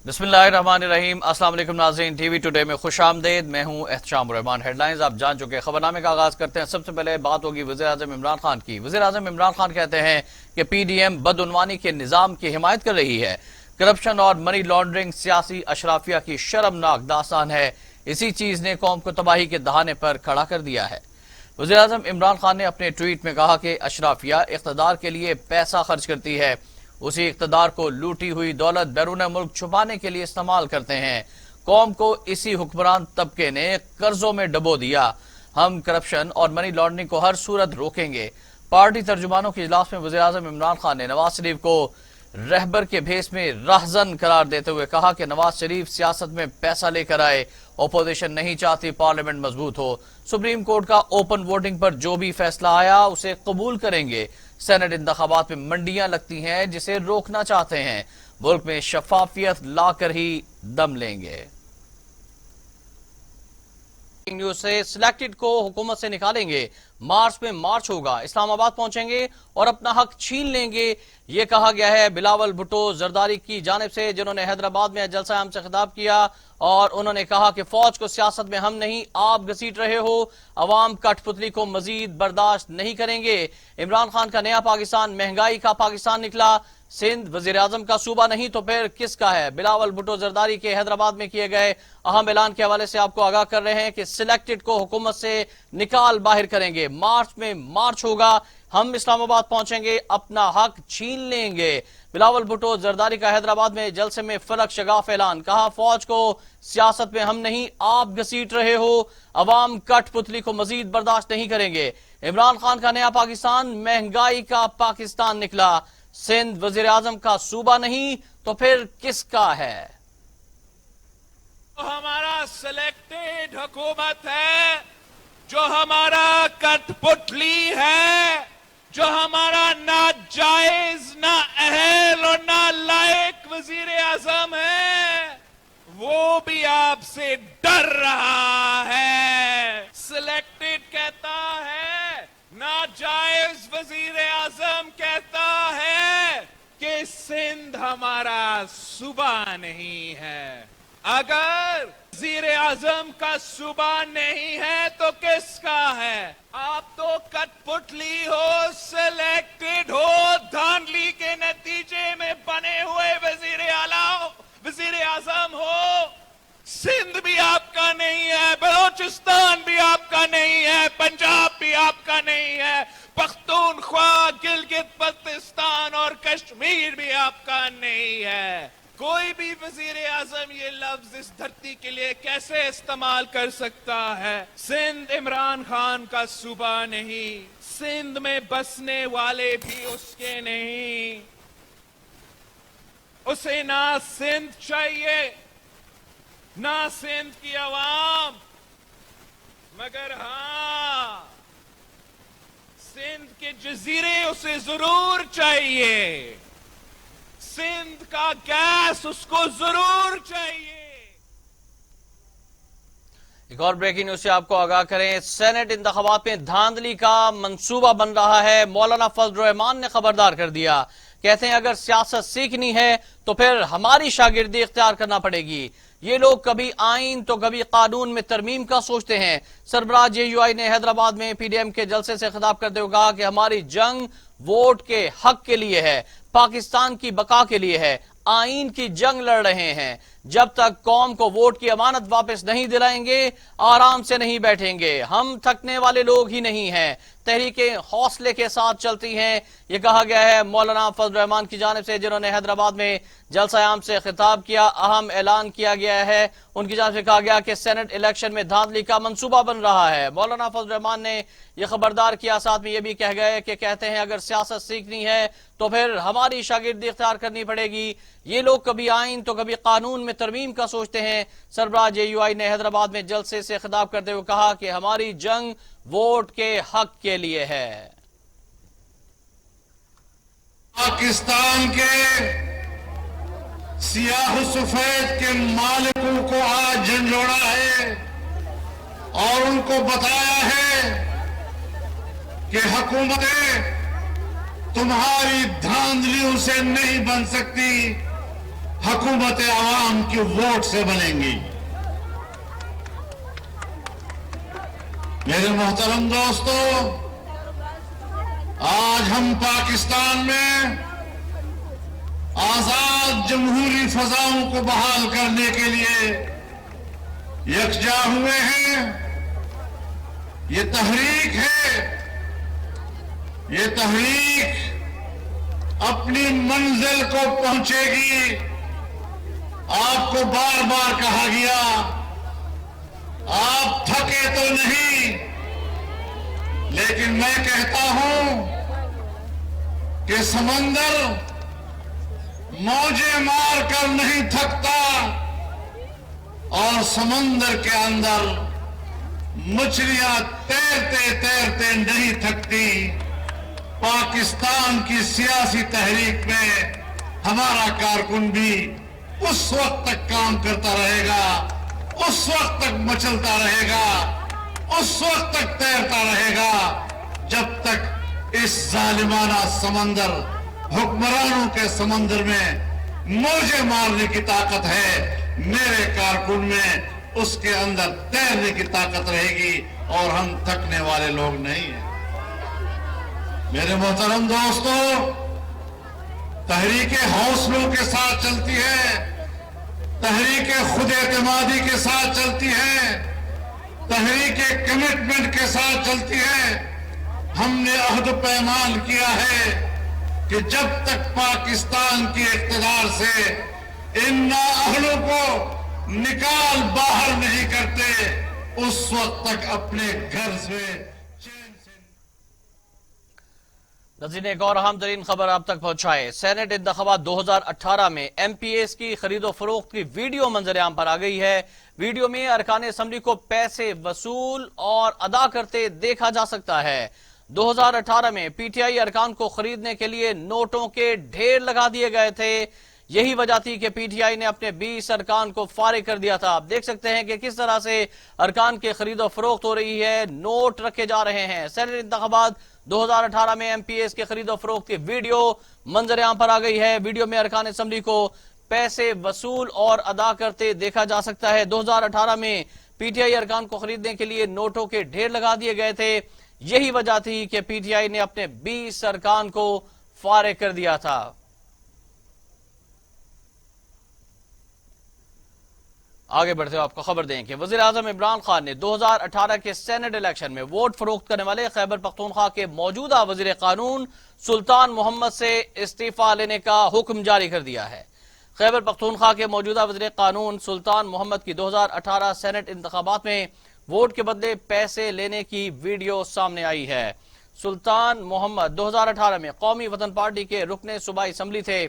बिस्मिल्लाहिर्रहमानिर्रहीम। अस्सलाम वालेकुम नाज़रीन, टीवी टुडे में खुश आमदेद। मैं हूं एहतशाम रहमान। हेडलाइंस आप जान चुके। खबरनामे का आगाज करते हैं। सबसे पहले बात होगी वज़ीर-ए-आज़म इमरान खान की। वज़ीर-ए-आज़म इमरान खान कहते हैं कि पीडीएम बदउनवानी के निज़ाम की हिमायत कर रही है। करप्शन और मनी लॉन्ड्रिंग सियासी अशराफिया की शर्मनाक दास्तान है। इसी चीज ने कौम को तबाही के दहाने पर खड़ा कर दिया है। वज़ीर-ए-आज़म इमरान खान ने अपने ट्वीट में कहा कि अशराफिया इक़्तिदार के लिए पैसा खर्च करती है, उसी इक़्तिदार को लूटी हुई दौलत बैरून मुल्क छुपाने के लिए इस्तेमाल करते हैं। कौम को इसी हुक्मरान तबके ने कर्जों में डबो दिया। हम करप्शन और मनी लॉन्ड्रिंग को हर सूरत रोकेंगे। पार्टी तर्जुमानों के इजलास में वज़ीर-ए-आज़म इमरान खान ने नवाज शरीफ को रहबर के भेस में राहजन करार देते हुए कहा कि नवाज शरीफ सियासत में पैसा लेकर आए, अपोजिशन नहीं चाहती पार्लियामेंट मजबूत हो। सुप्रीम कोर्ट का ओपन वोटिंग पर जो भी फैसला आया उसे कबूल करेंगे। सेनेट इंतखाबात में मंडियां लगती हैं जिसे रोकना चाहते हैं। मुल्क में शफाफियत लाकर ही दम लेंगे। न्यूज से सिलेक्टेड को हुकूमत से निकालेंगे, मार्च में मार्च होगा, इस्लामाबाद पहुंचेंगे और अपना हक छीन लेंगे, ये कहा गया है बिलावल भुट्टो जरदारी की जानिब से, जिन्होंने हैदराबाद में जलसा आम से खिताब किया और उन्होंने कहा कि फौज को सियासत में हम नहीं आप घसीट रहे हो, अवाम कठपुतली को मजीद बर्दाश्त नहीं करेंगे। इमरान खान का नया पाकिस्तान महंगाई का पाकिस्तान निकला। सिंध वजीर आजम का सूबा नहीं तो फिर किसका है। बिलावल भुट्टो जरदारी के हैदराबाद में किए गए अहम ऐलान के हवाले से आपको आगाह कर रहे हैं कि सिलेक्टेड को हुकूमत से निकाल बाहर करेंगे, मार्च में मार्च होगा, हम इस्लामाबाद पहुंचेंगे, अपना हक छीन लेंगे। बिलावल भुट्टो जरदारी का हैदराबाद में जलसे में फलक शगाफ ऐलान, कहा फौज को सियासत में हम नहीं आप घसीट रहे हो, अवाम कठपुतली को मजीद बर्दाश्त नहीं करेंगे। इमरान खान का नया पाकिस्तान महंगाई का पाकिस्तान निकला। सिंध वजीर आजम का सूबा नहीं तो फिर किसका है। जो हमारा सिलेक्टेड हुकूमत है, जो हमारा कठपुतली है, जो हमारा नाजायज ना अहल और ना लायक वजीर आजम है, वो भी आपसे डर रहा है। सिलेक्टेड कहता है, नाजायज वजीर आजम कहता है कि सिंध हमारा सूबा नहीं है। अगर वजीर आजम का सूबा नहीं है तो किसका है? आप तो कठपुतली हो, सिलेक्टेड हो, धांधली के नतीजे में बने हुए वजीर आजम हो। सिंध भी आपका नहीं है, बलोचिस्तान भी आपका नहीं है, पंजाब भी आपका नहीं है, पख्तूनख्वा, गिलगित बल्तिस्तान और कश्मीर भी आपका नहीं है। कोई भी वजीर आजम ये लफ्ज इस धरती के लिए कैसे इस्तेमाल कर सकता है? सिंध इमरान खान का सूबा नहीं, सिंध में बसने वाले भी उसके नहीं। उसे ना सिंध चाहिए ना सिंध की आवाम, मगर हां सिंध के जजीरे उसे जरूर चाहिए, सिंध का गैस उसको जरूर चाहिए। एक और ब्रेकिंग न्यूज से आपको आगाह करें, सेनेट इंतखाबात में धांधली का मंसूबा बन रहा है। मौलाना फजल रहमान ने खबरदार कर दिया, कहते हैं अगर सियासत सीखनी है तो फिर हमारी शागिर्दी इख्तियार करना पड़ेगी। ये लोग कभी आइन तो कभी कानून में तरमीम का सोचते हैं। सरबराह जेयूआई ने हैदराबाद में पीडीएम के जलसे से खिताब करते हुए कहा कि हमारी जंग वोट के हक के लिए है, पाकिस्तान की बका के लिए है, आइन की जंग लड़ रहे हैं। जब तक कौम को वोट की अमानत वापस नहीं दिलाएंगे आराम से नहीं बैठेंगे। हम थकने वाले लोग ही नहीं हैं, तहरीकें हौसले के साथ चलती हैं, ये कहा गया है मौलाना फजल रहमान की जानिब से, जिन्होंने हैदराबाद में जलसा आम से खिताब किया। अहम ऐलान किया गया है, उनकी जानिब से कहा गया कि सेनेट इलेक्शन में धांधली का मंसूबा बन रहा है। मौलाना फजल रहमान ने यह खबरदार किया, साथ में यह भी कह गए कि कहते हैं अगर सियासत सीखनी है तो फिर हमारी शागिर्दी इख्तियार करनी पड़ेगी। ये लोग कभी आइन तो कभी कानून में तरमीम का सोचते हैं। सरबराह जेयूआई ने हैदराबाद में जलसे से खिताब करते हुए कहा कि हमारी जंग वोट के हक के लिए है। पाकिस्तान के सियाह सफेद के मालिकों को आज झंझोड़ा है और उनको बताया है कि हुकूमतें तुम्हारी धांधलियों से नहीं बन सकती, हुकूमत आवाम की वोट से बनेंगी। मेरे मोहतरम दोस्तों, आज हम पाकिस्तान में आजाद जमहूरी फजाओं को बहाल करने के लिए यकजा हुए हैं। ये तहरीक है, ये तहरीक अपनी मंजिल को पहुंचेगी। आपको बार बार कहा गया, आप थके तो नहीं, लेकिन मैं कहता हूं कि समंदर मौजें मार कर नहीं थकता और समंदर के अंदर मछलियां तैरते तैरते नहीं थकती। पाकिस्तान की सियासी तहरीक में हमारा कारकुन भी उस वक्त तक काम करता रहेगा, उस वक्त तक मचलता रहेगा, उस वक्त तक तैरता रहेगा, जब तक इस जालिमाना समंदर, हुक्मरानों के समंदर में मौजें मारने की ताकत है, मेरे कारकुन में उसके अंदर तैरने की ताकत रहेगी और हम थकने वाले लोग नहीं हैं। मेरे मोहतरम दोस्तों, तहरीके हौसलों के साथ चलती है, तहरीके खुद एतमादी के साथ चलती है, तहरीके कमिटमेंट के साथ चलती है। हमने अहद पैमान किया है कि जब तक पाकिस्तान के इक़्तिदार से इन नाअहलों को निकाल बाहर नहीं करते, उस वक्त तक अपने घर से चैन से। नाज़रीन, एक और अहम तरीन खबर आप तक पहुंचाए। सेनेट इंतखाबात 2018 में MPAs की खरीदो फरोख्त की वीडियो मंजर-ए-आम पर आ गई है। वीडियो में अरकान असम्बली को पैसे वसूल और अदा करते देखा जा सकता है। 2018 में PTI अरकान को खरीदने के लिए नोटों के ढेर लगा दिए गए थे। यही वजह थी कि PTI ने अपने 20 अरकान को फारिग कर दिया था। आप देख सकते हैं कि किस तरह से अरकान की खरीदो फरोख्त हो रही है, नोट रखे जा रहे हैं। सेनेट इंतखाबात 2018 में MPAs के खरीदो फरोख्त की वीडियो मंजर-ए-आम पर आ गई है। वीडियो में अरकान असम्बली को पैसे वसूल और अदा करते देखा जा सकता है। 2018 में PTI अरकान को खरीदने के लिए नोटों के ढेर लगा दिए गए थे। यही वजह थी कि PTI ने अपने 20 अरकान को फारिग कर दिया था। आगे बढ़ते हुए आपको खबर दें कि वज़ीर-ए-आज़म इमरान खान ने 2018 के सेनेट इलेक्शन में वोट फरोख्त करने वाले खैबर पख्तूनख्वा के मौजूदा वज़ीर कानून सुल्तान मोहम्मद से इस्तीफा लेने का हुक्म जारी कर दिया है। खैबर पख्तूनख्वा के मौजूदा वज़ीर कानून सुल्तान मोहम्मद की 2018 सेनेट इंतखाबात में वोट के बदले पैसे लेने की वीडियो सामने आई है। सुल्तान मोहम्मद 2018 में कौमी वतन पार्टी के रुकने सूबाई असम्बली थे।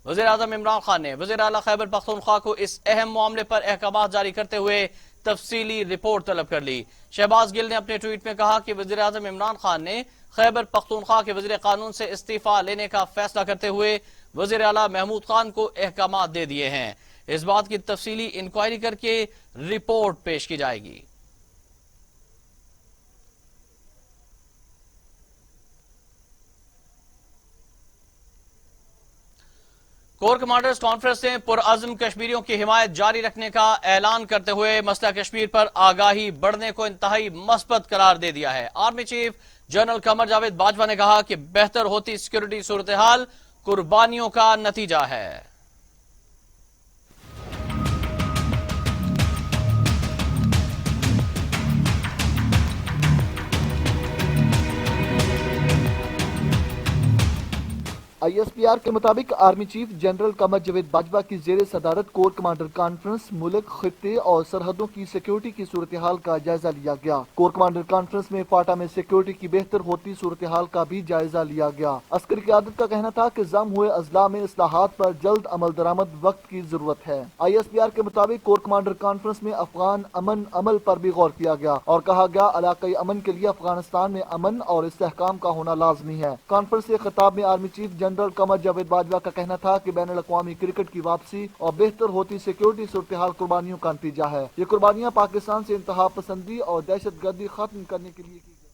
वज़ीर-ए-आज़म इमरान खान ने वज़ीर आला खैबर पख्तूनख्वा को इस अहम मामले पर अहकामात जारी करते हुए तफसीली रिपोर्ट तलब कर ली। शहबाज गिल ने अपने ट्वीट में कहा कि वज़ीर-ए-आज़म इमरान खान ने खैबर पख्तूनख्वा के वज़ीर कानून से इस्तीफा लेने का फैसला करते हुए वज़ीर आला महमूद खान को अहकामात दे दिए हैं। इस बात की तफसीली इंक्वायरी करके रिपोर्ट पेश की जाएगी। कोर कमांडर्स कॉन्फ्रेंस ने पुरअज़्म कश्मीरियों की हिमायत जारी रखने का ऐलान करते हुए मसला कश्मीर पर आगाही बढ़ने को इंतहाई मस्बत करार दे दिया है। Army chief general Qamar Javed Bajwa ने कहा कि बेहतर होती सिक्योरिटी सूरत हाल कुर्बानियों का नतीजा है। ISPR के मुताबिक army chief general Qamar Javed Bajwa की जेर सदारत कोर कमांडर कॉन्फ्रेंस मुल्क, खित्ते और सरहदों की सिक्योरिटी की सूरत हाल का जायजा लिया गया। कोर कमांडर कॉन्फ्रेंस में फाटा में सिक्योरिटी की बेहतर होती सूरत हाल का भी जायजा लिया गया। अस्करी क़यादत का कहना था कि जम हुए अजला में इस्लाहात पर जल्द अमल दरामद वक्त की जरूरत है। ISPR के मुताबिक कोर कमांडर कॉन्फ्रेंस में अफगान अमन अमल पर भी गौर किया गया और कहा गया इलाकाई अमन के लिए अफगानिस्तान में अमन और इस्तेहकाम का होना लाजमी है। कॉन्फ्रेंस से खिताब में army chief general Qamar Javed Bajwa का कहना था कि बैनुल अक़वामी क्रिकेट की वापसी और बेहतर होती सिक्योरिटी सूरत हाल कुर्बानियों का नतीजा है। ये कुर्बानियां पाकिस्तान से इंतहा पसंदी और दहशत गर्दी खत्म करने के लिए की गई।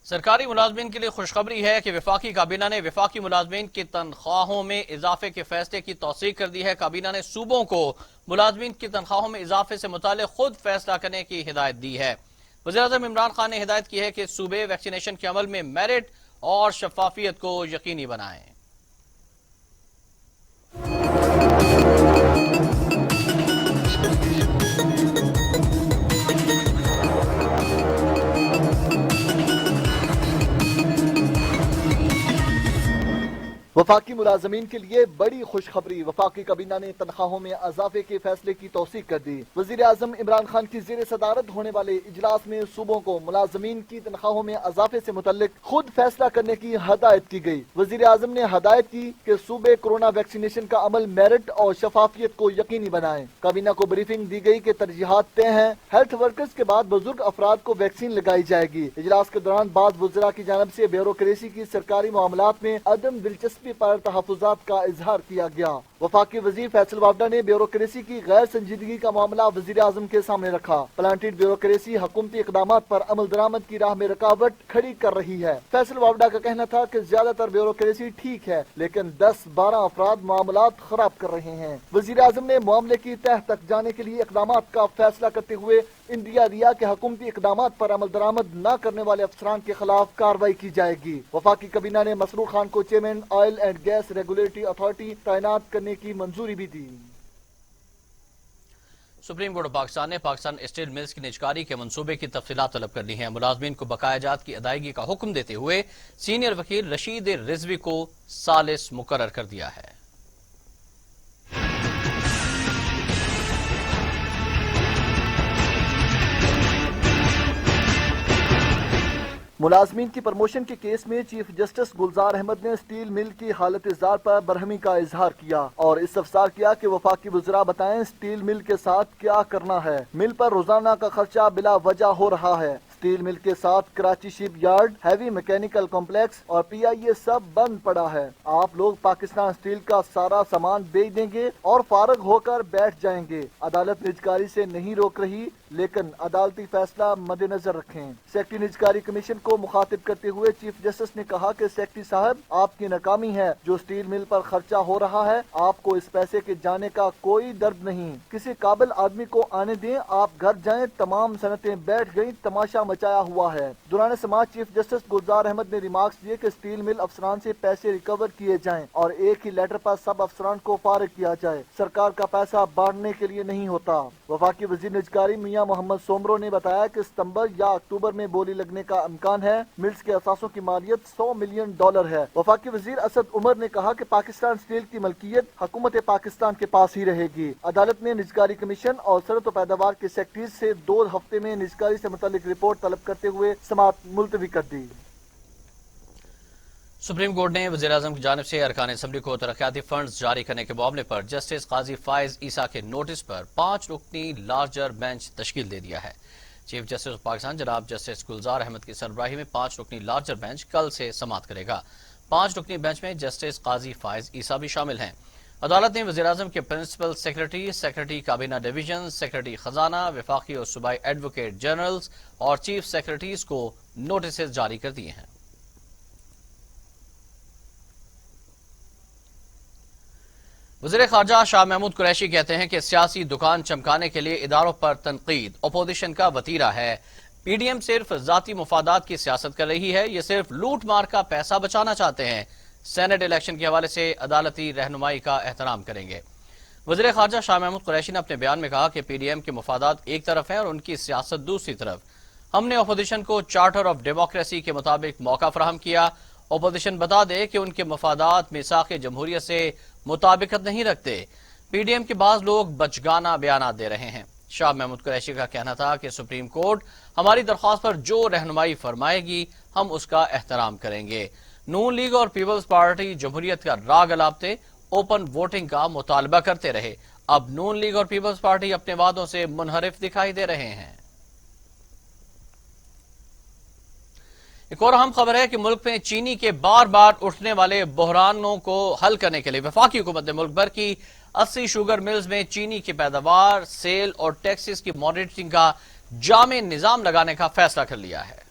سرکاری ملازمین کے لیے خوشخبری ہے کہ وفاقی کابینہ نے وفاقی ملازمین کی تنخواہوں میں اضافے کے فیصلے کی توثیق کر دی ہے۔ کابینہ نے صوبوں کو ملازمین کی تنخواہوں میں اضافے سے متعلق خود فیصلہ کرنے کی ہدایت دی ہے۔ وزیراعظم عمران خان نے ہدایت کی ہے کہ صوبے ویکسینیشن کے عمل میں میرٹ اور شفافیت کو یقینی بنائیں۔ وفاقی ملازمین کے لیے بڑی خوشخبری، وفاقی کابینہ نے تنخواہوں میں اضافے کے فیصلے کی توثیق کر دی۔ وزیر اعظم عمران خان کی زیر صدارت ہونے والے اجلاس میں صوبوں کو ملازمین کی تنخواہوں میں اضافے سے متعلق خود فیصلہ کرنے کی ہدایت کی گئی۔ وزیر اعظم نے ہدایت کی کہ صوبے کورونا ویکسینیشن کا عمل میرٹ اور شفافیت کو یقینی بنائیں۔ کابینہ کو بریفنگ دی گئی کہ ترجیحات طے ہیں، ہیلتھ ورکرز کے بعد بزرگ افراد کو ویکسین لگائی جائے گی۔ اجلاس کے دوران بعض وزراء کی جانب سے بیوروکریسی کی سرکاری معاملات میں عدم دلچسپی پر تحفظات کا اظہار کیا گیا۔ وفاقی وزیر فیصل وابڈا نے بیوروکریسی کی غیر سنجیدگی کا معاملہ وزیر اعظم کے سامنے رکھا۔ پلانٹڈ بیوروکریسی حکومتی اقدامات پر عمل درآمد کی راہ میں رکاوٹ کھڑی کر رہی ہے۔ فیصل وابڈا کا کہنا تھا کہ زیادہ تر بیوروکریسی ٹھیک ہے، لیکن 10-12 افراد معاملات خراب کر رہے ہیں۔ وزیر اعظم نے معاملے کی تہ تک جانے کے لیے اقدامات کا فیصلہ کرتے ہوئے اندیا دیا کہ حکومتی اقدامات پر عمل درآمد نہ کرنے والے افسران کے خلاف کارروائی کی جائے گی۔ وفاقی کابینہ نے مسرور خان کو chairman oil and gas regulatory authority تعینات کرنے کی منظوری بھی دی۔ سپریم کورٹ پاکستان نے پاکستان اسٹیل ملز کی نجکاری کے منصوبے کی تفصیلات طلب کر لی ہیں۔ ملازمین کو بقایا جات کی ادائیگی کا حکم دیتے ہوئے سینئر وکیل رشید رضوی کو ثالث مقرر کر دیا ہے۔ ملازمین کی پروموشن کے کیس میں چیف جسٹس گلزار احمد نے اسٹیل مل کی حالت زار پر برہمی کا اظہار کیا اور استفسار کیا کہ وفاقی وزراء بتائیں اسٹیل مل کے ساتھ کیا کرنا ہے۔ مل پر روزانہ کا خرچہ بلا وجہ ہو رہا ہے۔ اسٹیل مل کے ساتھ کراچی شپ یارڈ، ہیوی میکینیکل کمپلیکس اور پی آئی اے سب بند پڑا ہے۔ آپ لوگ پاکستان اسٹیل کا سارا سامان بیچ دیں گے اور فارغ ہو کر بیٹھ جائیں گے۔ عدالت نجکاری سے نہیں روک رہی، لیکن عدالتی فیصلہ مد نظر رکھیں۔ سیکٹری نجکاری کمیشن کو مخاطب کرتے ہوئے چیف جسٹس نے کہا کہ سیکٹری صاحب آپ کی ناکامی ہے، جو اسٹیل مل پر خرچہ ہو رہا ہے آپ کو اس پیسے کے جانے کا کوئی درد نہیں۔ کسی قابل آدمی کو آنے دیں، آپ گھر جائیں، تمام صنعتیں بیٹھ گئیں، تماشا مچایا ہوا ہے۔ دوران سماعت چیف جسٹس گلزار احمد نے ریمارکس دیے کہ اسٹیل مل افسران سے پیسے ریکور کیے جائیں اور ایک ہی لیٹر پر سب افسران کو فارغ کیا جائے۔ سرکار کا پیسہ بانٹنے کے لیے نہیں ہوتا۔ وفاقی وزیر نجکاری میاں محمد سومرو نے بتایا کہ ستمبر یا اکتوبر میں بولی لگنے کا امکان ہے۔ ملز کے اثاثوں کی مالیت $100 ملین ہے۔ وفاقی وزیر اسد عمر نے کہا کہ پاکستان اسٹیل کی ملکیت حکومت پاکستان کے پاس ہی رہے گی۔ عدالت نے نجکاری کمیشن اور صنعت و پیداوار کے سیکٹریز سے 2 ہفتے میں نجکاری سے متعلق رپورٹ طلب کرتے ہوئے سماعت ملتوی کر دی۔ سپریم کورٹ نے وزیر اعظم کی جانب سے ارکان اسمبلی کو ترقیاتی فنڈز جاری کرنے کے معاملے پر جسٹس قاضی فائز عیسیٰ کے نوٹس پر 5 رکنی لارجر بینچ تشکیل دے دیا ہے۔ چیف جسٹس آف پاکستان جناب جسٹس گلزار احمد کی سربراہی میں 5 رکنی لارجر بینچ کل سے سماعت کرے گا۔ 5 رکنی بینچ میں جسٹس قاضی فائز عیسیٰ بھی شامل ہیں۔ عدالت نے وزیر اعظم کے پرنسپل سیکرٹری، سیکرٹری کابینہ ڈویژن، سیکرٹری خزانہ، وفاقی اور صوبائی ایڈوکیٹ جنرلز اور چیف سیکرٹریز کو نوٹسز جاری کر دیے ہیں۔ وزیر خارجہ شاہ محمود قریشی کہتے ہیں کہ سیاسی دکان چمکانے کے لیے اداروں پر تنقید اپوزیشن کا وتیرہ ہے۔ پی ڈی ایم صرف ذاتی مفادات کی سیاست کر رہی ہے، یہ صرف لوٹ مار کا پیسہ بچانا چاہتے ہیں۔ سینٹ الیکشن کے حوالے سے عدالتی رہنمائی کا احترام کریں گے۔ وزیر خارجہ شاہ محمود قریشی نے اپنے بیان میں کہا کہ پی ڈی ایم کے مفادات ایک طرف ہیں اور ان کی سیاست دوسری طرف۔ ہم نے اپوزیشن کو چارٹر آف ڈیموکریسی کے مطابق موقع فراہم کیا۔ اپوزیشن بتا دے کہ ان کے مفادات میثاق جمہوریت سے مطابقت نہیں رکھتے۔ پی ڈی ایم کے بعض لوگ بچگانہ بیانات دے رہے ہیں۔ شاہ محمود قریشی کا کہنا تھا کہ سپریم کورٹ ہماری درخواست پر جو رہنمائی فرمائے گی ہم اس کا احترام کریں گے۔ نون لیگ اور پیپلز پارٹی جمہوریت کا راگ الاپتے اوپن ووٹنگ کا مطالبہ کرتے رہے، اب نون لیگ اور پیپلز پارٹی اپنے وعدوں سے منحرف دکھائی دے رہے ہیں۔ ایک اور اہم خبر ہے کہ ملک میں چینی کے بار بار اٹھنے والے بحرانوں کو حل کرنے کے لیے وفاقی حکومت نے ملک بھر کی 80 شوگر ملز میں چینی کی پیداوار، سیل اور ٹیکسز کی مانیٹرنگ کا جامع نظام لگانے کا فیصلہ کر لیا ہے۔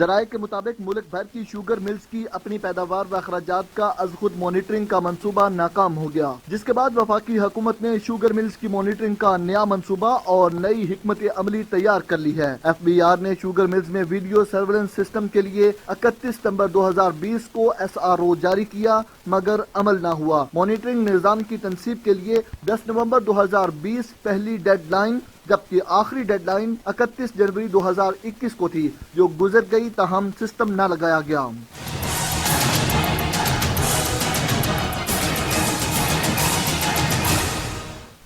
ذرائع کے مطابق ملک بھر کی شوگر ملز کی اپنی پیداوار و اخراجات کا از خود مانیٹرنگ کا منصوبہ ناکام ہو گیا، جس کے بعد وفاقی حکومت نے شوگر ملز کی مانیٹرنگ کا نیا منصوبہ اور نئی حکمت عملی تیار کر لی ہے۔ FBR نے شوگر ملز میں ویڈیو سرویلنس سسٹم کے لیے 31 ستمبر 2020 کو SRO جاری کیا، مگر عمل نہ ہوا۔ مانیٹرنگ نظام کی تنصیب کے لیے 10 نومبر 2020 پہلی ڈیڈ لائن، جبکہ آخری ڈیڈ لائن 31 جنوری 2021 کو تھی، جو گزر گئی تاہم سسٹم نہ لگایا گیا۔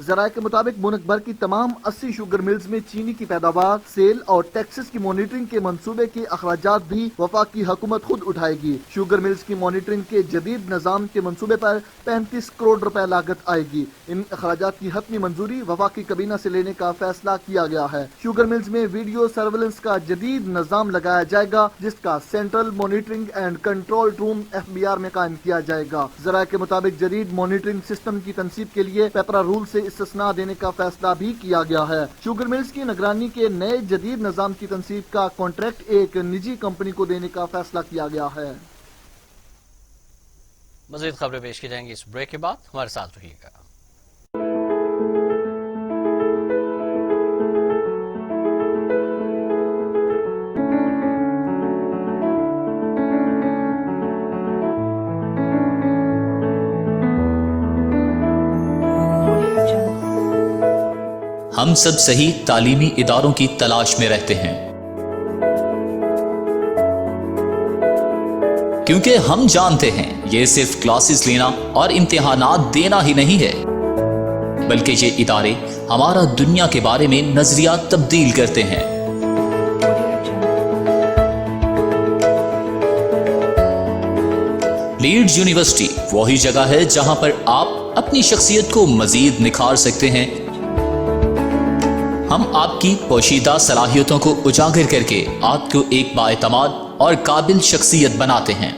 ذرائع کے مطابق ملک بھر کی تمام 80 شوگر ملز میں چینی کی پیداوار، سیل اور ٹیکسز کی مانیٹرنگ کے منصوبے کے اخراجات بھی وفاقی حکومت خود اٹھائے گی۔ شوگر ملز کی مانیٹرنگ کے جدید نظام کے منصوبے پر 35 کروڑ روپے لاگت آئے گی۔ ان اخراجات کی حتمی منظوری وفاقی کابینہ سے لینے کا فیصلہ کیا گیا ہے۔ شوگر ملز میں ویڈیو سرویلنس کا جدید نظام لگایا جائے گا، جس کا central monitoring and control room FBR میں قائم کیا جائے گا۔ ذرائع کے مطابق جدید مانیٹرنگ سسٹم کی تنصیب کے لیے پیپرا رول سے استثناء دینے کا فیصلہ بھی کیا گیا ہے۔ شوگر ملز کی نگرانی کے نئے جدید نظام کی تنصیب کا کانٹریکٹ ایک نجی کمپنی کو دینے کا فیصلہ کیا گیا ہے۔ مزید خبریں پیش کی جائیں گی اس بریک کے بعد، ہمارے ساتھ رہیے گا۔ ہم سب صحیح تعلیمی اداروں کی تلاش میں رہتے ہیں، کیونکہ ہم جانتے ہیں یہ صرف کلاسز لینا اور امتحانات دینا ہی نہیں ہے، بلکہ یہ ادارے ہمارا دنیا کے بارے میں نظریات تبدیل کرتے ہیں۔ لیڈز یونیورسٹی وہی جگہ ہے جہاں پر آپ اپنی شخصیت کو مزید نکھار سکتے ہیں۔ ہم آپ کی پوشیدہ صلاحیتوں کو اجاگر کر کے آپ کو ایک بااعتماد اور قابل شخصیت بناتے ہیں۔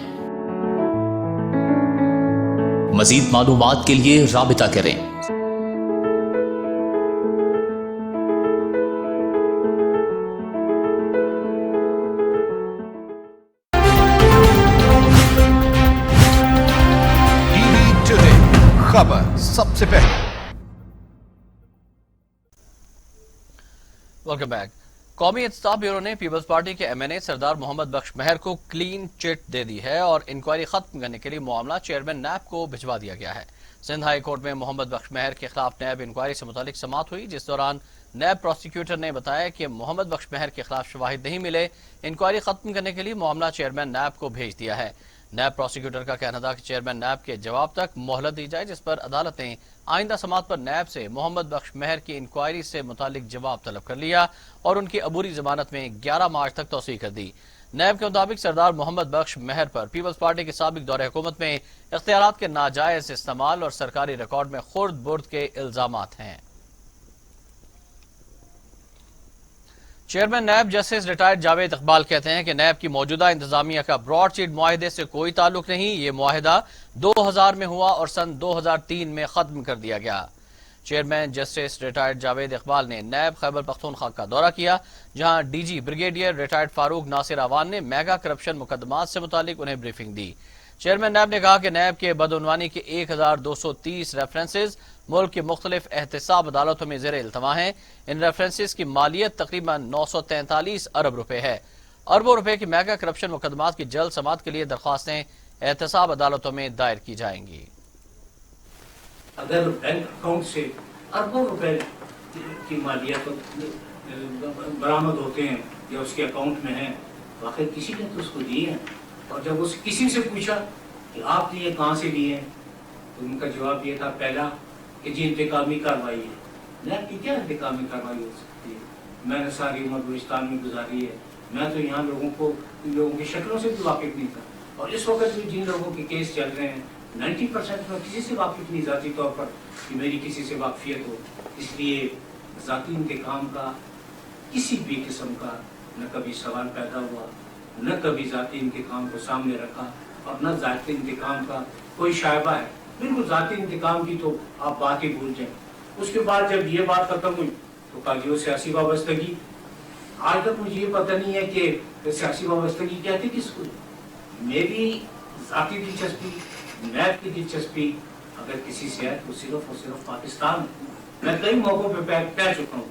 مزید معلومات کے لیے رابطہ کریں۔ TV Today خبر سب سے پہلے۔ Welcome back. قومی انتخاب بیورو نے پیپلز پارٹی کے MNA سردار محمد بخش مہر کو کلین چٹ دے دی ہے اور انکوائری ختم کرنے کے لیے معاملہ چیئرمین نیب کو بھجوا دیا گیا ہے۔ سندھ ہائی کورٹ میں محمد بخش مہر کے خلاف نیب انکوائری سے متعلق سماعت ہوئی، جس دوران نیب پروسیکیوٹر نے بتایا کہ محمد بخش مہر کے خلاف شواہد نہیں ملے، انکوائری ختم کرنے کے لیے معاملہ چیئرمین نیب کو بھیج دیا ہے۔ نیب پروسیکیوٹر کا کہنا تھا کہ چیئرمین نیب کے جواب تک مہلت دی جائے، جس پر عدالت نے آئندہ سماعت پر نیب سے محمد بخش مہر کی انکوائری سے متعلق جواب طلب کر لیا اور ان کی عبوری ضمانت میں 11 مارچ تک توسیع کر دی۔ نیب کے مطابق سردار محمد بخش مہر پر پیپلز پارٹی کے سابق دور حکومت میں اختیارات کے ناجائز استعمال اور سرکاری ریکارڈ میں خرد برد کے الزامات ہیں۔ Chairman NAB justice retired Javed Iqbal کہتے ہیں کہ نیب کی موجودہ انتظامیہ کا براڈ شیٹ معاہدے سے کوئی تعلق نہیں، یہ معاہدہ 2000 میں ہوا اور سن 2003 میں ختم کر دیا گیا۔ Chairman justice retired Javed Iqbal نے نیب خیبر پختونخوا کا دورہ کیا، جہاں DG بریگیڈیئر ریٹائرڈ فاروق ناصر اعوان نے میگا کرپشن مقدمات سے متعلق انہیں بریفنگ دی۔ چیئرمین نیب نے کہا کہ نیب کے بدعنوانی کے 1230 ریفرنسز ملک کے مختلف احتساب عدالتوں میں زیر التوا ہیں۔ ان ریفرنسز کی مالیت تقریباً 943 ارب روپے ہے۔ اربوں روپے کی میگا کرپشن مقدمات کی جلد سماعت کے لیے درخواستیں احتساب عدالتوں میں دائر کی جائیں گی۔ اگر بینک اکاؤنٹ سے اربوں روپے کی مالیات برآمد ہوتے ہیں یا اس کے اکاؤنٹ میں ہیں، واقعی کسی نے تو اس کو دیے ہیں، اور جب اس کسی سے پوچھا کہ آپ نے یہ کہاں سے لیے ہیں تو ان کا جواب یہ تھا، پہلا کہ جی انتقامی کارروائی ہے۔ نیب کی کیا انتقامی کارروائی ہو سکتی ہے؟ میں نے ساری عمر بلوچستان میں گزاری ہے، میں تو یہاں لوگوں کی شکلوں سے بھی واقف نہیں تھا، اور اس وقت بھی جن لوگوں کے کیس چل رہے ہیں 90% میں کسی سے واقف نہیں ذاتی طور پر کہ میری کسی سے واقفیت ہو۔ اس لیے ذاتی انتقام کا کسی بھی قسم کا نہ کبھی سوال پیدا ہوا، نہ کبھی ذاتی انتقام کو سامنے رکھا، اور نہ ذاتی انتقام کا کوئی شائبہ ہے۔ بالکل ذاتی انتقام کی تو آپ بات ہی بھول جائیں۔ اس کے بعد جب یہ بات ختم ہوئی تو کہا جی وہ سیاسی وابستگی۔ آج تک مجھے یہ پتہ نہیں ہے کہ तो सियासी वाबस्तगी कहती किसको? मेरी जाती दिलचस्पी, नैब की दिलचस्पी अगर किसी से है तो सिर्फ और सिर्फ पाकिस्तान है। मैं कई मौकों पे कह चुका हूँ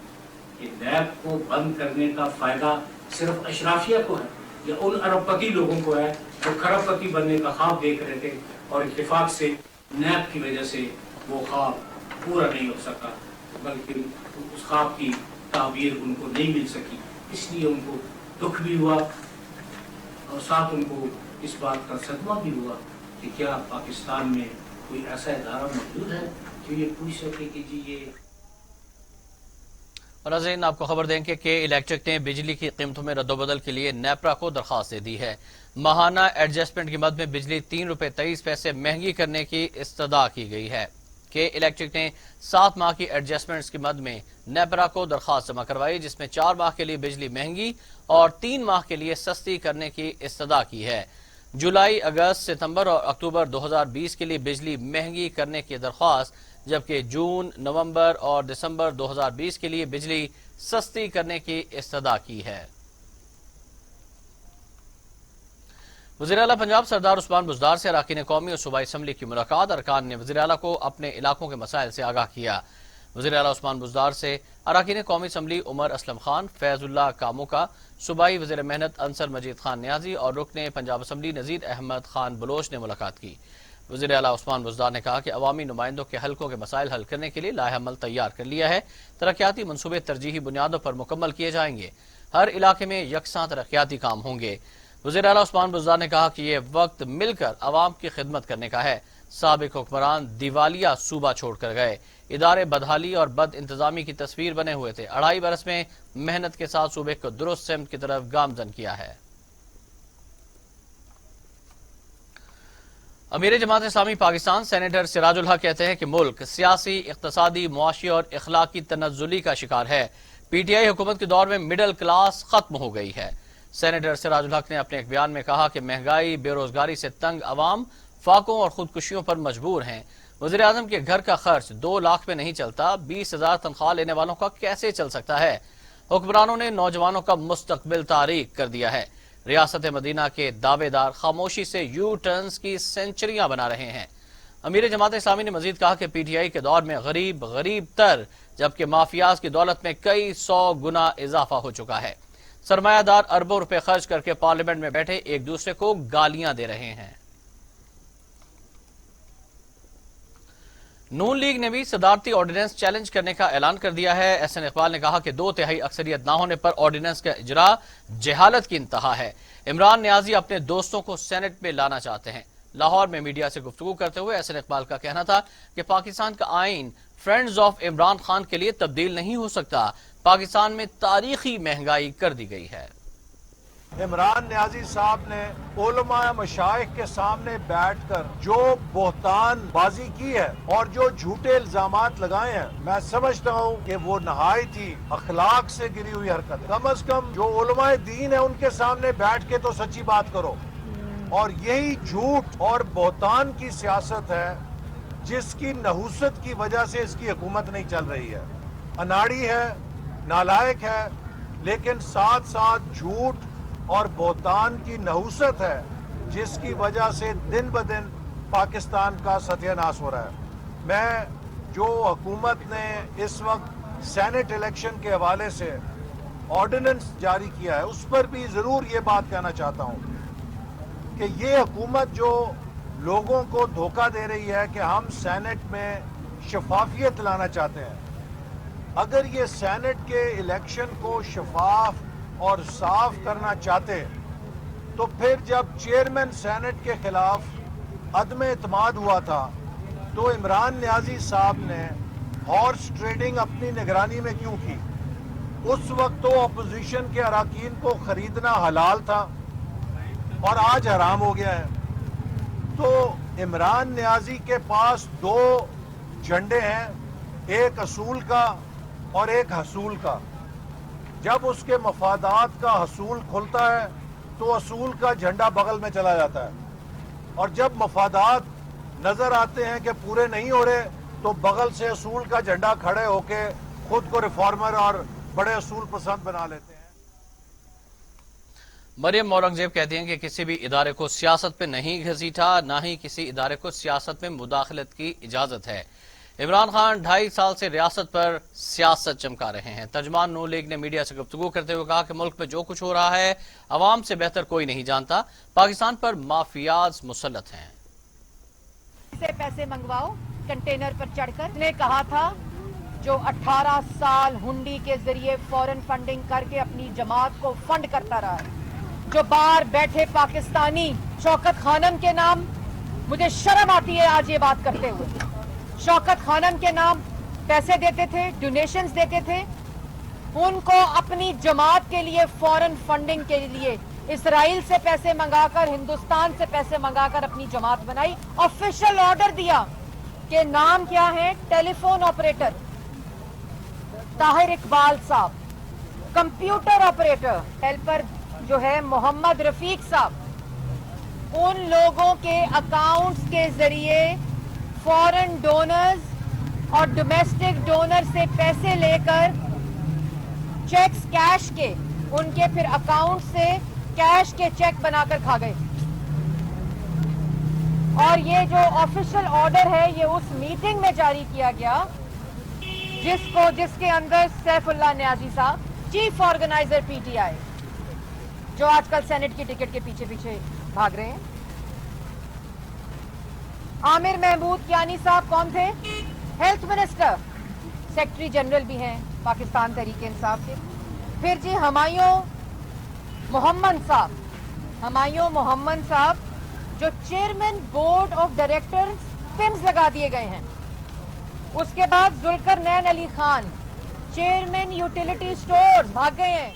कि नैब को बंद करने का फायदा सिर्फ अशराफिया को है या उन अरबपति लोगों को है जो खरबपति बनने का ख्वाब देख रहे थे और इत्तेफाक से नैब की वजह से वो ख्वाब पूरा नहीं हो सका, बल्कि उस ख्वाब की ताबीर उनको नहीं मिल सकी। इसलिए उनको दुख भी हुआ और साथ उनको इस बात का सदमा भी हुआ कि क्या पाकिस्तान में कोई ऐसा इदारा मौजूद है जो ये पूछ सके कि जी ये। और नाज़रीन, आपको खबर देंगे कि इलेक्ट्रिक ने बिजली की कीमतों में रद्दोबदल के लिए नेपरा को दरख्वास्त दे दी है। माहाना एडजस्टमेंट की मद में बिजली 3 रुपये 23 पैसे महंगी करने की इस्तदा की गई है कि इलेक्ट्रिक ने 7 माह की एडजस्टमेंट्स की मद में नेपरा को दरख्वास्त जमा करवाई, जिसमें 4 माह के लिए बिजली महंगी और 3 माह के लिए सस्ती करने की इस्तदा की है। जुलाई, अगस्त, सितंबर और अक्टूबर 2020 के लिए बिजली महंगी करने की दरख्वास्त, जबकि जून, नवंबर और दिसंबर 2020 के लिए बिजली सस्ती करने की इस्तदा की है। वज़ीर आला पंजाब सरदार उस्मान बुज़दार से अरकान कौमी और सूबाई असम्बली की मुलाकात। अरकान ने वज़ीर आला को अपने इलाकों के मसाइल से आगाह किया। वज़ीर आला उस्मान बुज़दार से अरकान कौमी असम्बली उमर असलम खान, फैजुल्लाह कामोका, सूबाई वज़ीर मेहनत अंसर मजीद खान न्याजी और रुकने पंजाब असम्बली नज़ीर अहमद खान बलोच ने मुलाकात की। वज़ीर आला उस्मान बुज़दार ने कहा कि अवामी नुमाइंदों के हलकों के मसाइल हल करने के लिए लाहेअमल तैयार कर लिया है। तरक्याती मनसूबे तरजीही बुनियादों पर मुकम्मल किए जाएंगे। हर इलाके में यकसां तरक्याती काम होंगे। वज़ीर आला उस्मान बुज़दार ने कहा कि ये वक्त मिलकर अवाम की खिदमत करने का है। साबिक हुक्मरान दिवालिया सूबा छोड़कर गए, इदारे बदहाली और बद इंतजामी की तस्वीर बने हुए थे। 2.5 बरस में मेहनत के साथ सूबे को दुरुस्त सिमत की तरफ गामजन किया है। अमीर जमात इस्लामी पाकिस्तान सेनेटर सिराजुल हक कहते हैं कि मुल्क सियासी, इक्तसादी, मुआशी और इखलाकी तनज़्ज़ुली का शिकार है। पीटीआई हुकूमत के दौर में मिडिल क्लास खत्म हो गई है। सेनेटर सिराजुल हक ने अपने एक बयान में कहा कि महंगाई, बेरोजगारी से तंग अवाम फाकों और खुदकुशियों पर मजबूर हैं। वज़ीर आज़म के घर का खर्च 2 लाख में नहीं चलता, 20,000 तनख्वाह लेने वालों का कैसे चल सकता है। हुक्मरानों ने नौजवानों का मुस्तकबिल तारीक कर दिया है। रियासत मदीना के दावेदार खामोशी से यू टर्न्स की सेंचुरियां बना रहे हैं। अमीर जमात इस्लामी ने मजीद कहा कि पीटीआई के दौर में गरीब गरीब तर, जबकि माफियाज की दौलत में कई 100 गुना इजाफा हो चुका है। सरमायादार अरबों रुपए खर्च करके पार्लियामेंट में बैठे एक दूसरे को गालियां दे रहे हैं। नून लीग ने भी सदारती ऑर्डिनेंस चैलेंज करने का ऐलान कर दिया है। एहसन इकबाल ने कहा कि 2/3 अक्सरियत ना होने पर ऑर्डिनेंस का इजरा जहालत की इंतहा है। इमरान नियाजी अपने दोस्तों को सेनेट में लाना चाहते हैं। लाहौर में मीडिया से गुफ्तगू करते हुए एहसन इकबाल का कहना था कि पाकिस्तान का आइन फ्रेंड्स ऑफ इमरान खान के लिए तब्दील नहीं हो सकता। पाकिस्तान में तारीखी महंगाई कर दी गई है। इमरान नियाजी साहब ने उलमा मशाइख के सामने बैठकर जो बोहतान बाजी की है और जो झूठे इल्जामात लगाए हैं, मैं समझता हूँ कि वो नहायत ही अखलाक से गिरी हुई हरकत है। कम से कम जो उलमा दीन है उनके सामने बैठ के तो सच्ची बात करो। और यही झूठ और बोहतान की सियासत है जिसकी नहुसत की वजह से इसकी हुकूमत नहीं चल रही है। अनाड़ी है, नालायक है, लेकिन साथ साथ झूठ और बोहतान की नहुसत है जिसकी वजह से दिन ब दिन पाकिस्तान का सत्यानाश हो रहा है। मैं जो हुकूमत ने इस वक्त सेनेट इलेक्शन के हवाले से ऑर्डिनेंस जारी किया है उस पर भी ज़रूर ये बात कहना चाहता हूँ कि ये हुकूमत जो लोगों को धोखा दे रही है कि हम सेनेट में शफाफियत लाना चाहते हैं। अगर ये सेनेट के इलेक्शन को शफाफ और साफ करना चाहते तो फिर जब चेयरमैन सेनेट के खिलाफ अदम एतमाद हुआ था तो इमरान नियाजी साहब ने हॉर्स ट्रेडिंग अपनी निगरानी में क्यों की? उस वक्त तो अपोजिशन के अराकीन को खरीदना हलाल था और आज हराम हो गया है। तो इमरान नियाजी के पास 2 झंडे हैं, एक असूल का और एक हसूल का। जब उसके मफादात का हसूल खुलता है तो असूल का झंडा बगल में चला जाता है और जब मफादात नजर आते हैं कि पूरे नहीं हो रहे तो बगल से असूल का झंडा खड़े होके खुद को रिफॉर्मर और बड़े असूल पसंद बना लेते हैं। मरियम औरंगजेब कहती हैं कि किसी भी इदारे को सियासत पे नहीं घसीटा, ना ही किसी इदारे को सियासत में मुदाखलत की इजाजत है। इमरान खान 2.5 साल से रियासत पर सियासत चमका रहे हैं। तर्जुमान नून लीग ने मीडिया से गुफ्तगू करते हुए कहा कि मुल्क में जो कुछ हो रहा है अवाम से बेहतर कोई नहीं जानता। पाकिस्तान पर माफियाज मुसल्लत हैं। से पैसे मंगवाओ कंटेनर पर चढ़कर। ने कहा था जो 18 साल हुंडी के जरिए फॉरेन फंडिंग करके अपनी जमात को फंड करता रहा है, जो बाहर बैठे पाकिस्तानी शौकत खानम के नाम, मुझे शर्म आती है आज ये बात करते हुए, शौकत खानम के नाम पैसे देते थे, डोनेशंस देते थे, उनको अपनी जमात के लिए फॉरेन फंडिंग के लिए इसराइल से पैसे मंगाकर, हिंदुस्तान से पैसे मंगाकर अपनी जमात बनाई। ऑफिशियल ऑर्डर दिया कि नाम क्या है, टेलीफोन ऑपरेटर ताहिर इकबाल साहब, कंप्यूटर ऑपरेटर हेल्पर जो है मोहम्मद रफीक साहब, उन लोगों के अकाउंट्स के जरिए फॉरेन डोनर्स और डोमेस्टिक डोनर से पैसे लेकर चेक्स कैश के उनके फिर अकाउंट से कैश के चेक बनाकर खा गए। और ये जो ऑफिशियल ऑर्डर है ये उस मीटिंग में जारी किया गया जिसके अंदर सैफुल्लाह न्याजी साहब, चीफ ऑर्गेनाइजर पीटीआई, जो आजकल सेनेट की टिकट के पीछे पीछे भाग रहे हैं, आमिर महमूद कियानी साहब कौन थे, हेल्थ मिनिस्टर, सेक्रेटरी जनरल भी हैं पाकिस्तान तहरीक इंसाफ के। फिर जी हमायूं मोहम्मद साहब जो chairman board of directors PIMS लगा दिए गए हैं। उसके बाद Zulqarnain Ali Khan chairman utility stores भाग गए हैं।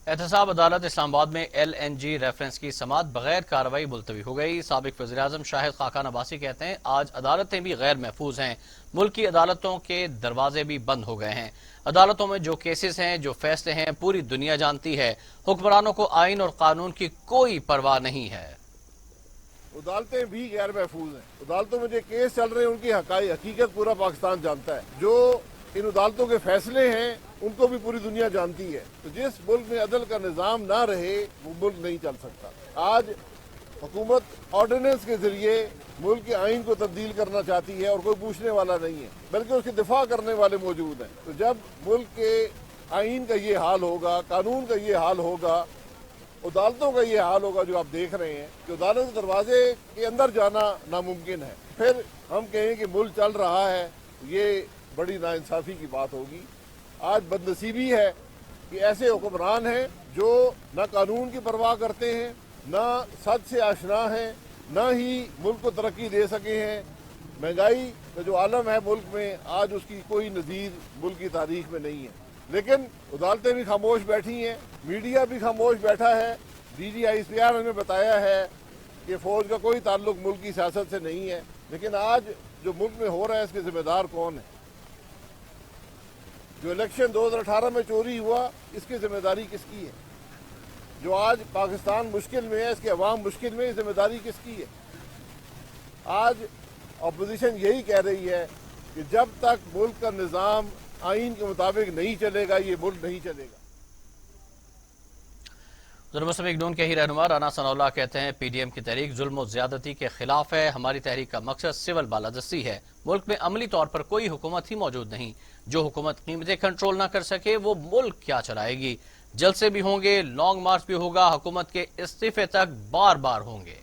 एहतसाब अदालत इस्लामाबाद में LNG रेफरेंस की समाअत बगैर कार्रवाई मुलतवी हो गई। साबिक वज़ीर-ए-आज़म शाहिद खाकान अब्बासी कहते हैं आज अदालतें भी गैर महफूज हैं, मुल्क की अदालतों के दरवाजे भी बंद हो गए हैं। अदालतों में जो केसेस हैं, जो फैसले हैं, पूरी दुनिया जानती है। हुक्मरानों को आइन और कानून की कोई परवाह नहीं है। अदालतें भी गैर महफूज हैं। अदालतों में जो केस चल रहे हैं उनकी हकीकत पूरा पाकिस्तान जानता है। जो इन अदालतों के फैसले हैं उनको भी पूरी दुनिया जानती है। तो जिस मुल्क में अदल का निज़ाम ना रहे वो मुल्क नहीं चल सकता। आज हुकूमत ऑर्डिनेंस के जरिए मुल्क के आइन को तब्दील करना चाहती है और कोई पूछने वाला नहीं है, बल्कि उसकी दिफा करने वाले मौजूद हैं। तो जब मुल्क के आइन का ये हाल होगा, कानून का ये हाल होगा, अदालतों का ये हाल होगा जो आप देख रहे हैं कि अदालत के दरवाजे के अंदर जाना नामुमकिन है, फिर हम कहें कि मुल्क चल रहा है, ये बड़ी नाइंसाफी की बात होगी। आज बदनसीबी है कि ऐसे हुक्मरान हैं जो न कानून की परवाह करते हैं, न सच से आशना हैं, न ही मुल्क को तरक्की दे सके हैं। महंगाई का जो आलम है मुल्क में, आज उसकी कोई नज़ीर मुल्क की तारीख में नहीं है। लेकिन अदालतें भी खामोश बैठी हैं, मीडिया भी खामोश बैठा है। DGICR ने बताया है कि फौज का कोई ताल्लुक मुल्क की सियासत से नहीं है। लेकिन आज जो मुल्क में हो रहा है इसके जिम्मेदार कौन है? जो इलेक्शन 2018 में चोरी हुआ इसकी जिम्मेदारी किसकी है? जो आज पाकिस्तान मुश्किल में है, इसके अवाम मुश्किल में, जिम्मेदारी किसकी है? आज अपोजिशन यही कह रही है कि जब तक मुल्क का निज़ाम आइन के मुताबिक नहीं चलेगा ये मुल्क नहीं चलेगा। मुस्लिम लीग नून के ही रहनुमा राना सनाउल्लाह कहते हैं PDM की तहरीक जुल्म और ज्यादती के खिलाफ है। हमारी तहरीक का मकसद सिविल बालादस्ती है। मुल्क में अमली तौर पर कोई हुकूमत ही मौजूद नहीं। जो हुकूमत कीमतें कंट्रोल ना कर सके वो मुल्क क्या चलाएगी? जलसे भी होंगे, लॉन्ग मार्च भी होगा, हुकूमत के इस्तीफे तक बार बार होंगे।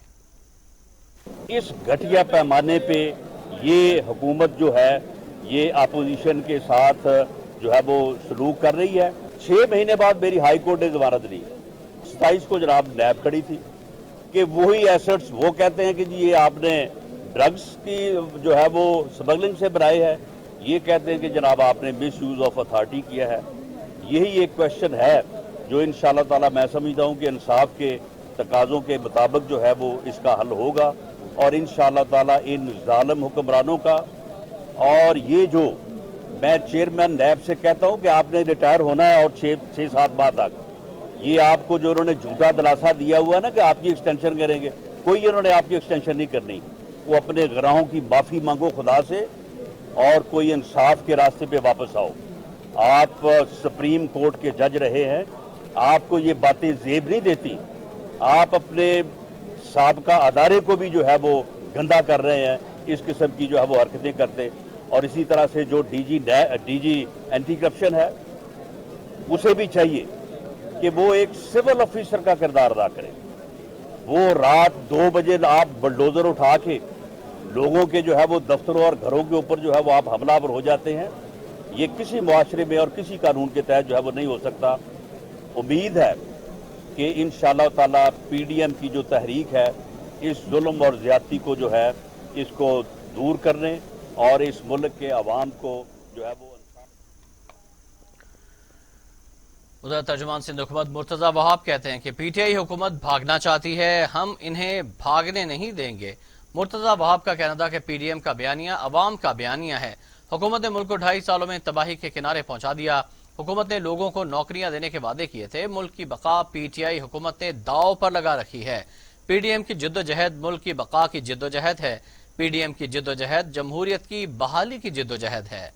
इस घटिया पैमाने पे ये हुकूमत जो है ये अपोजिशन के साथ जो है वो सलूक कर रही है। 6 महीने बाद मेरी हाई कोर्ट ने जमानत ली। 27 को जनाब नैब खड़ी थी कि वही एसेट्स वो कहते हैं कि जी ये आपने ड्रग्स की जो है वो स्मगलिंग से बनाए है। ये कहते हैं कि जनाब आपने मिस यूज ऑफ अथॉरिटी किया है। यही एक क्वेश्चन है जो इंशाअल्लाह ताला मैं समझता हूँ कि इंसाफ के तकाज़ों के मुताबिक जो है वो इसका हल होगा और इंशाअल्लाह ताला इन जालिम हुक्मरानों का। और ये जो मैं चेयरमैन नैब से कहता हूँ कि आपने रिटायर होना है और 6-7 माह तक, ये आपको जो उन्होंने झूठा दिलासा दिया हुआ है ना कि आपकी एक्सटेंशन करेंगे, कोई उन्होंने आपकी एक्सटेंशन नहीं करनी। वो अपने गुनाहों की माफ़ी मांगो खुदा से और कोई इंसाफ के रास्ते पे वापस आओ। आप सुप्रीम कोर्ट के जज रहे हैं, आपको ये बातें जेब नहीं देती। आप अपने साबका अदारे को भी जो है वो गंदा कर रहे हैं, इस किस्म की जो है वो हरकतें करते। और इसी तरह से जो डीजी एंटी करप्शन है, उसे भी चाहिए कि वो एक सिविल ऑफिसर का किरदार अदा करे। वो रात 2 बजे आप बुलडोजर उठा के लोगों के जो है वो दफ्तरों और घरों के ऊपर जो है वो आप हमलावर हो जाते हैं। ये किसी मुआशरे में और किसी कानून के तहत जो है वो नहीं हो सकता। उम्मीद है कि इंशाअल्लाह ताला पीडीएम की जो तहरीक है इस जुल्म और ज्यादती को जो है इसको दूर करने और इस मुल्क के अवाम को जो है वो। उधर तर्जुमान सिंध हुकूमत मुर्तजा वहाब कहते हैं कि पीटीआई हुकूमत भागना चाहती है, हम इन्हें भागने नहीं देंगे। मुर्तजा वहाब का कहना था कि पीडीएम का बयानिया अवाम का बयानिया है। हुकूमत ने मुल्क को 2.5 सालों में तबाही के किनारे पहुंचा दिया। हुकूमत ने लोगों को नौकरियां देने के वादे किए थे। मुल्क की बका पीटीआई हुकूमत ने दांव पर लगा रखी है। पीडीएम की जिद्दोजहद मुल्क की बका की जिद्दोजहद है। पीडीएम की जिद्दोजहद जमहूरियत की बहाली की जिद्दोजहद है।